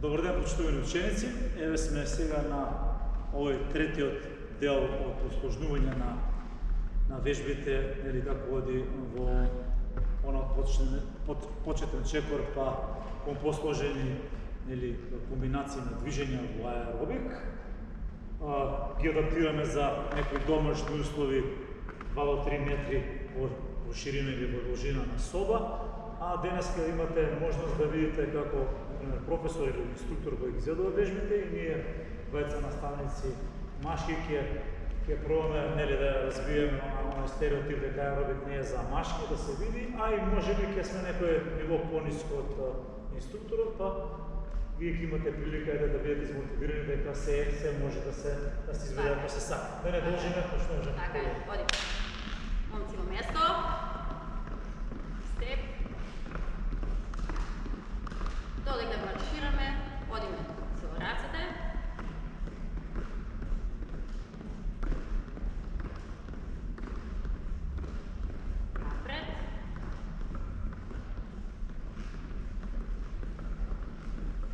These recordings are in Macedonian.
Добър ден, почитувани ученици! Еве сме сега на овој третиот дел од усложнување на вежбите, или како оди во почетен чекор, па кон посложени или комбинации на движења во аеробик. Ги адаптираме за некои домашни услови 2 до 3 метри во ширина или во должина на соба, а денеска имате можност да видите како професор или инструктор кој ги изведува вежбите и ние, двајца наставници машки, ќе пробаме да разбиеме оној стереотип дека аеробик не е за машки, да се види, а и можеби ќе сме некој ниво пониско од инструкторот, па вие ќе имате прилика да бидете измотивирани дека се може да се изведе ако се сака. Да не должиме, почнуваме. Така е, оди. Момци во место. Степ. Додек да маршираме, одиме со рацете. Напред.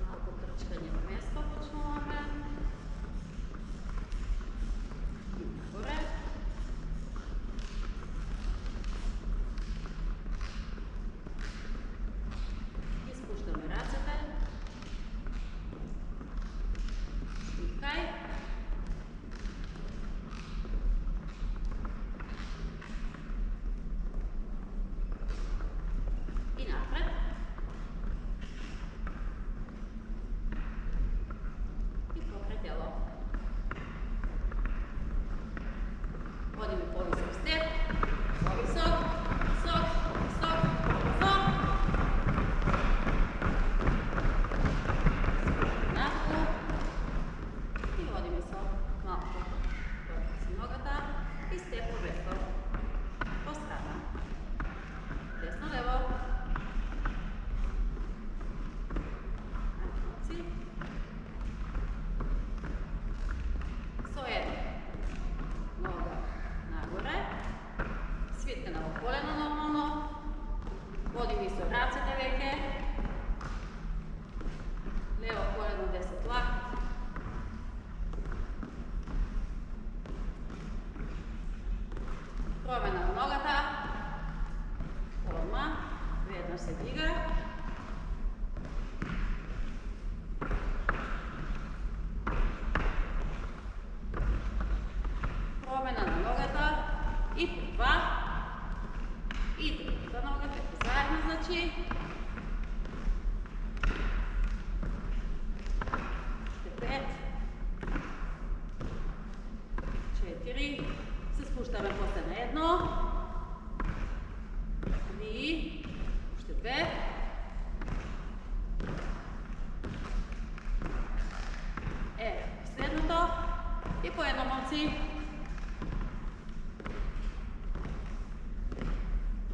Малко трчкање во место почнуваме. И нагоре. Испуштаме рацете. Штикај. И напред. И покрет тело. Одиме повисок степ. Повисок, висок, висок, висок. Наху. И одиме со малку. Си ногата и степ повеско. По страна. Десно-лево. Ногци. Со едно. Нога нагоре. Свиткана во колено нормално. Водим и со рацете веќе. Лево колено, десет лак. Промена на ногата. Одма. Веднаш се дига. Промена на ногата. И прва. И другата нога, двете заедно, значи. Още 5. 4. Се спуштаме после на едно. 3. Още 2. Последното. И по едно, момци.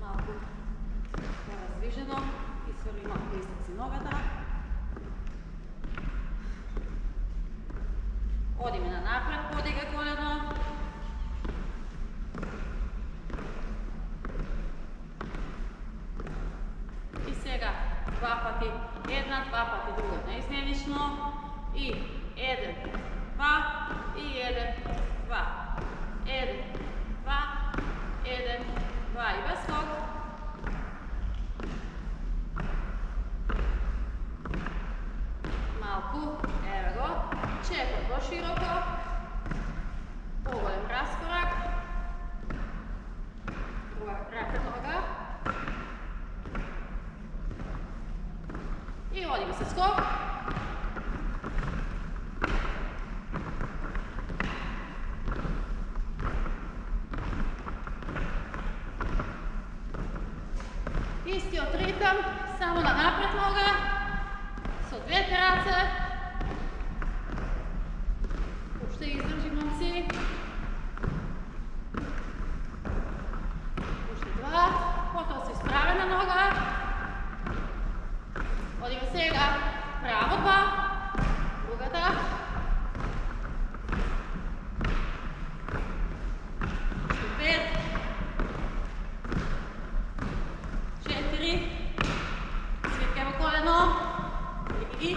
Малко по-раздвижено. И свърли малко изтъци ногата. Одиме на напред, подига колено. И сега два пати една, два пати друга неизненично. И еден, два, и еден, два. Еден, два, еден, два. И без скок. Малку, ево го. Чекор по-широко. По-голем раскорак. Друга рака нога. И одиме се скок. Истиот ритам, само на напред нога, со двете раце. Уште издржи, момци. Уште два, потоа со исправена нога. Одиме сега, право два, другата. Уште 5. 4. Свиткаме колено. 3.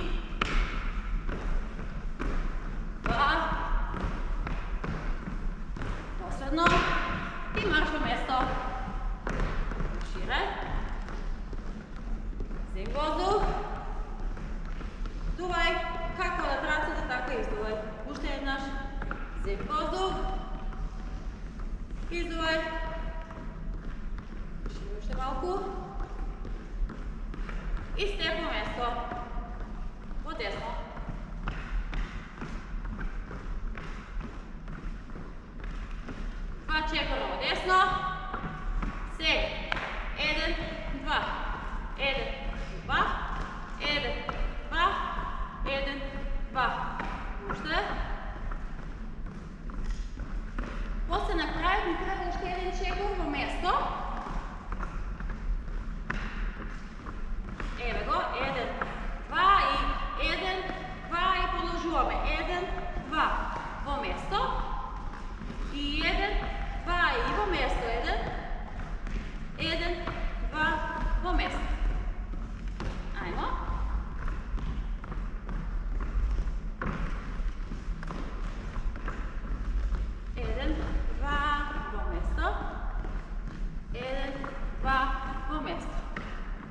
desno. Сега. 1, 2. 1, 2. 1, 2. 1, 2. Още. После на краю ми трябва още един чекор во место. Еве го. 1, 2 и 1, 2 и продолжуваме. 1, 2 во место. И 1, 2 и во место. 1, 2 во место. Ајмо. 1, 2 во место. 1, 2 во место.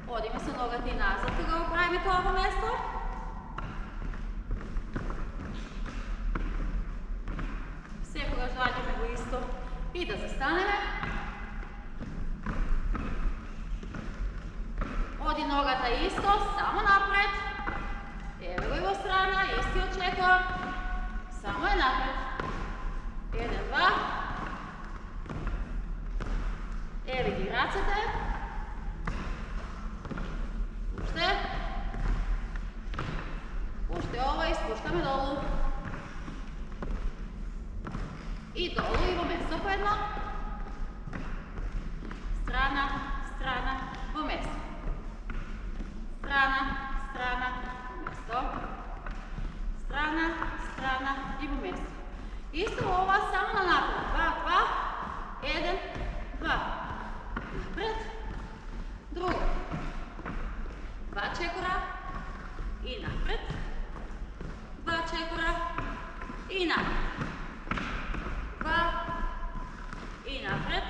Одиме со ногата и назад кога го правиме тоа во место. Секогаш доаѓаме во исто и да застанеме. Оди ногата исто, само напред. Еве го и во страна, истиот чекор. Само е напред. 1, 2. Еве ги рацете. Уште ова и спуштаме долу. И долу и во место по едно. Страна, страна, во место. Страна, страна, во место. Страна, страна и во место. Исто ова само на напред. 2, 2, 1, 2. Напред. Друго. 2 чекора и напред. 2 чекора и напред. 2 и напред.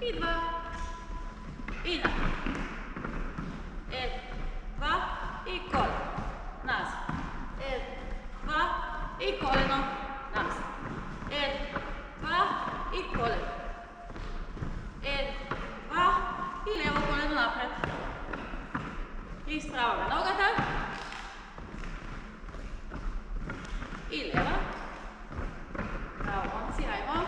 И 2 и напред. 1, 2 и колено. Назад. 1, 2 и колено. Назад. 1, 2 и колено. 1, 2 и лево колено напред. Изправаме ногата. И лева. Браво, момци, ајмо.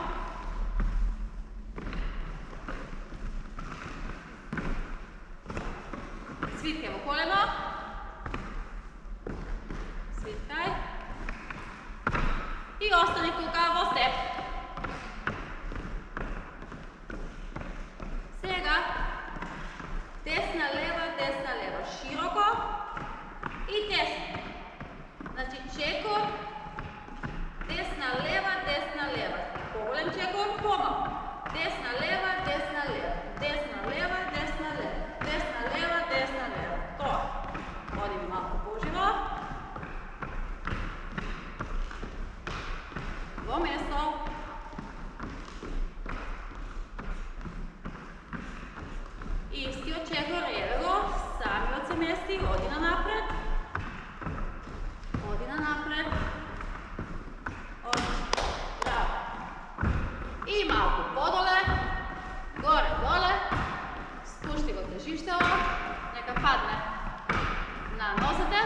Свиткај во колено. Свиткај. И остани тука во степ. Сега десна, лева, широко и тесно. Значи чекор, десна, лева, поголем чекор, помалку. Десна, лева, десна, лева, десна, лева. Тоа. Одиме малку поживо. Во место. Истиот чекор, еве го, самиот се мести, оди на напред. Оди на напред. Оди. Браво. И малку подоле, горе, доле. Спушти го тежиштево, нека падне на нозете.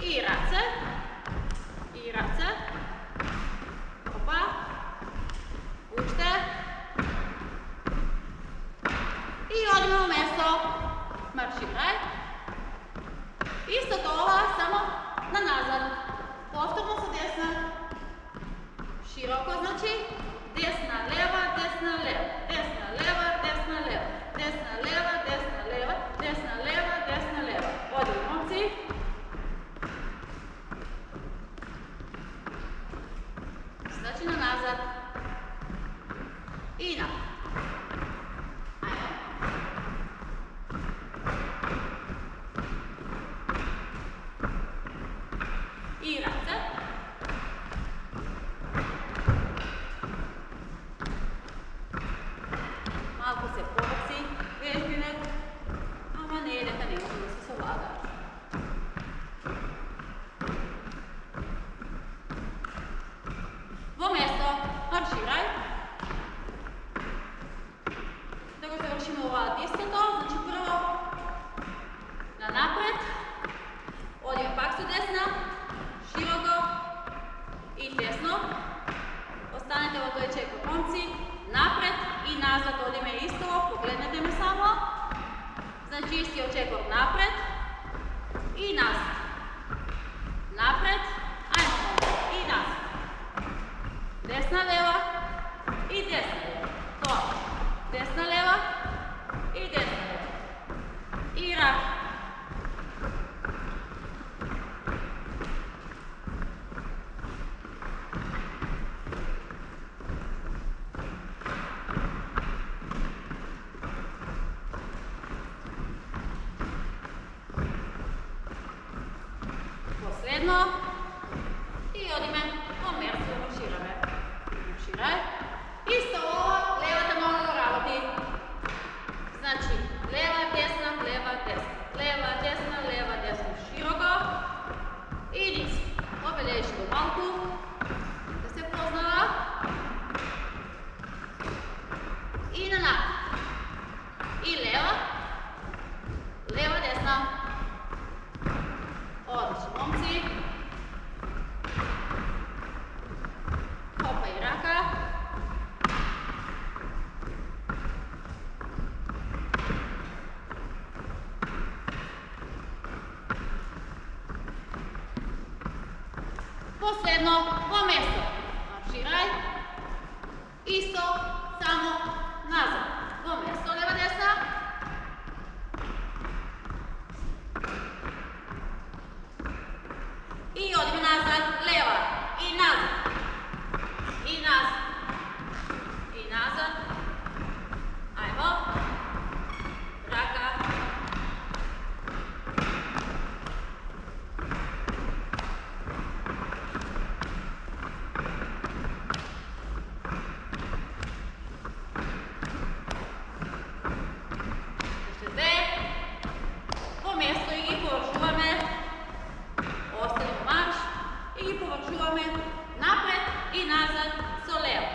И раце. И раце. Опа. Уште. И одиме во место. Марширај. Истото ова, само на назад. Повторно со десна. Широко, значи. Десна, лева, десна, лева. Десна, лева, десна, лева. Десна, лева, десна, лева. Десна, лева, десна, лева. Одиме, момци. Значи на назад. И на. И раце. Малку се поврси вежбиве, ама не е дека не може да се совладаат. Во место, марширај. Да го завршиме оваа диското, значи прво на напред, одиме пак со десна, широко и тесно. Останете skok napred i nazad. Napred, ajmo i nazad. Desna, leva i desna, leva. To. Desna, leva i desna, leva. I rak. Последно. И одиме по мерцу маршираме. Марширај. Исто ова, левата нога го работи. Значи, лева, десна, лева, десна. Лева, десна, лева, десна. Широко. И низ. Обележи го малку. Да се познава. И на напред. И лева. Лева, десна. Одлично, момци. Хопа и рака. Последно, во место. Марширај. Исто, само назад. Во место, лева, десна. И одиме назад, лева, и назад, и назад, и назад. Ајмо. Рака. Уште две. Во место и ги површуваме. Оставим марш и ги површуваме напред и назад со лево.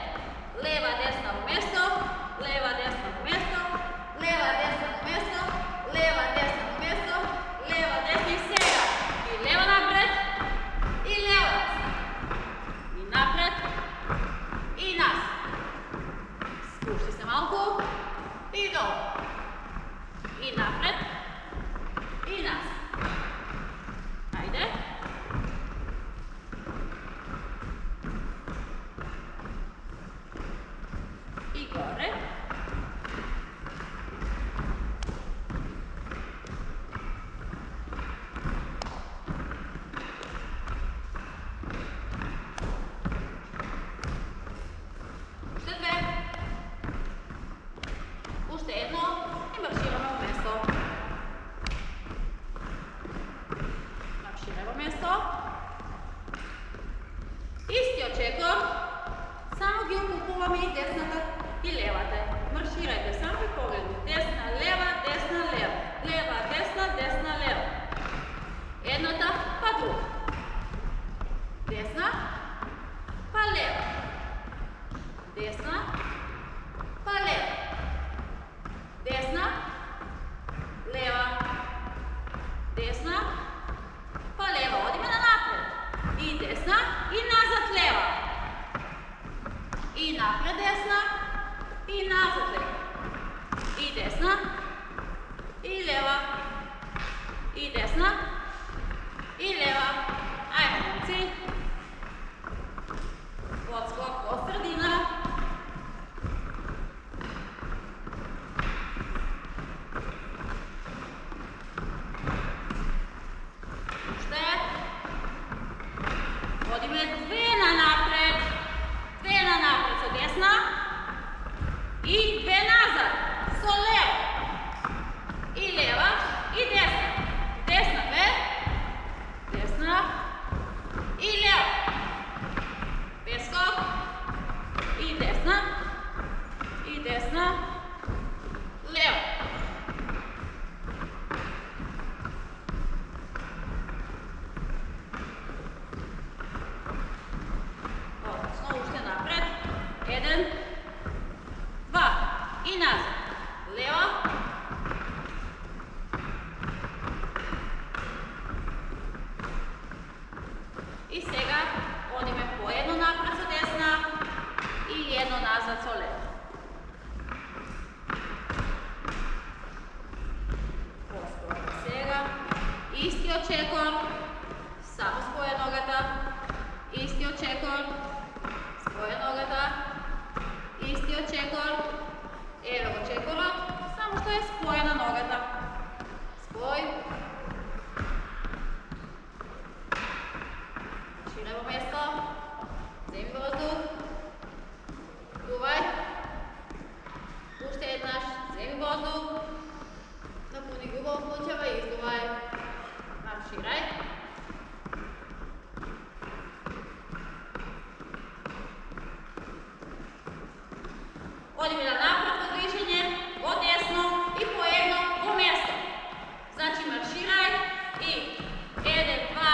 Лева, десна во место, лева, десна во место, лева, десна во место, лева, десна во место, лева, десна и сега. И лева напред, и лева. И напред, и назад. Спушти се малку и долу. И напред, и назад. Ајде. И горе. Уште две. Уште едно и маршираме во место. Марширај во место. Истиот чекор, само ги окупуваме и десната и левата. Марширајте само и погледни. Десна, лева, десна, лева. Лева, десна, десна, лева. Едната, па друга. Десна, па лева. Десна, па лева. Десна, лева. Десна, па лева. Одиме на напред. И десна, и назад лева. И напред десна, и назад лева. И десна, и лева. И десна, и лева. Ајде, момци. Подскок по средина. Уште. Одиме две на напред со десна и две назад со лева. И лева, и десна. Десна две, десна и лева. Прескок и десна, лева. Отлично, уште напред. Еден, два и назад. Лева. И сега одиме по едно напред со десна и едно назад со лева. Поскоро Isti očekor, samo spoje nogata. Isti očekor, spoje nogata. Isti očekor, evo očekora, samo što je spojena nogata. Spoj. Širimo mjesto. Zemi vozduh. Duvaj. Uštednaš. Zemi vozduh. Napuni grubom plućeva i izduvaj. Marširaj. Odi mi na napred podviženje, od desno i po jedno po mjesto. Znači marširaj i 1, 2,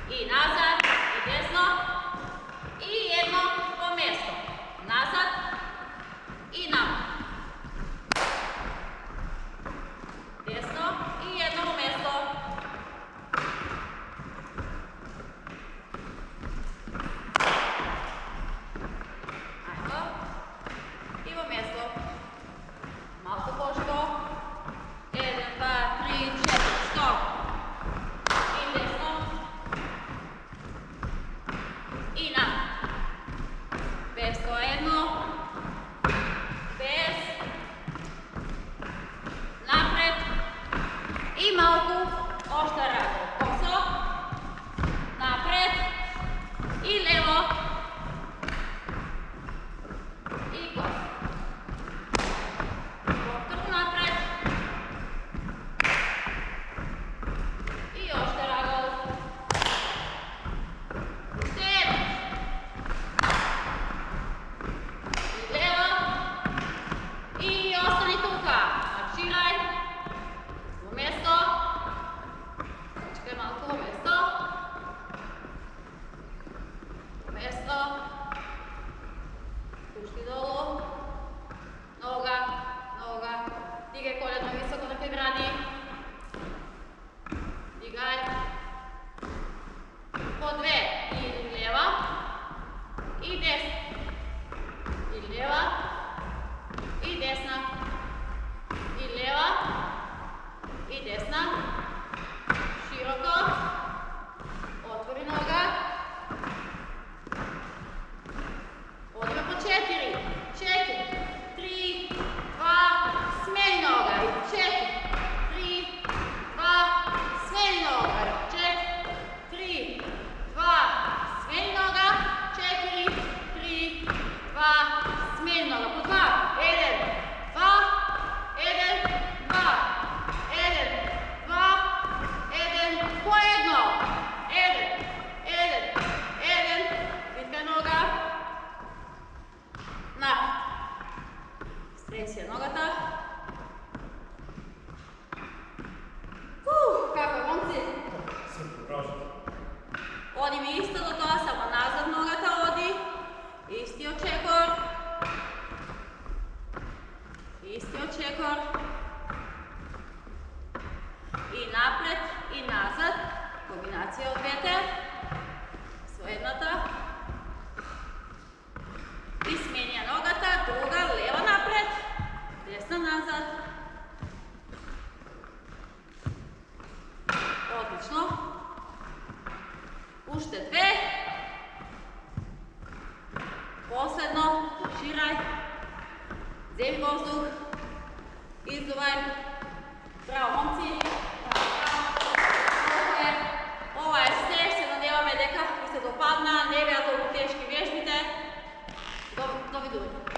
3 i nazad i desno i jedno po mjesto. Nazad i napred. Desno i jedno po mjesto. Ajmo. I po mjesto. Malo se poživo. 1, 2, 3, 4, stop. I desno. I napred. Bez to jedno. Bez. Napred. I malku oštara. Koso. Napred. I levo. I koso. Doktor napred. I oštara. Uštedno. I levo. I ostani tuka. Marširaj. U mjesto. Čekaj malko u mjesto. U mjesto. Pušti dolu. Noga, noga. Digaj koljeno visoko na grani. Digaj. Po dve. I lijeva. I desna. I lijeva. I desna. I lijeva. I desna. Široko. Otvori noga. Odime po 4. 4. 3, 2, smeni noga. 4, 3, 2, smeni noga. 4, 3, 2, smeni noga. 4, 3, 2, smeni noga. Po 2. 1, 2, 1, 2, 1, 2, 1, po jedno. 1, 1, 1, bitka noga. Napred. Stresija nogata. Kako je, momci? Super, bravo. Odi mi isto do toga, samo nazad nogata odi. Isti očekor. Isti očekor. I napred i nazad. Kombinacija od vete. Svojednata. I smenja nogata, druga, leva napred, desna nazad. Odlično. Pušte dve. Posljedno, širaj. Zemi vozduh. Izduvaj. Bravo, momci. Ova je stres, nadeva me дека ви се допадна, не бяха толкова тежки вежбите. До видео.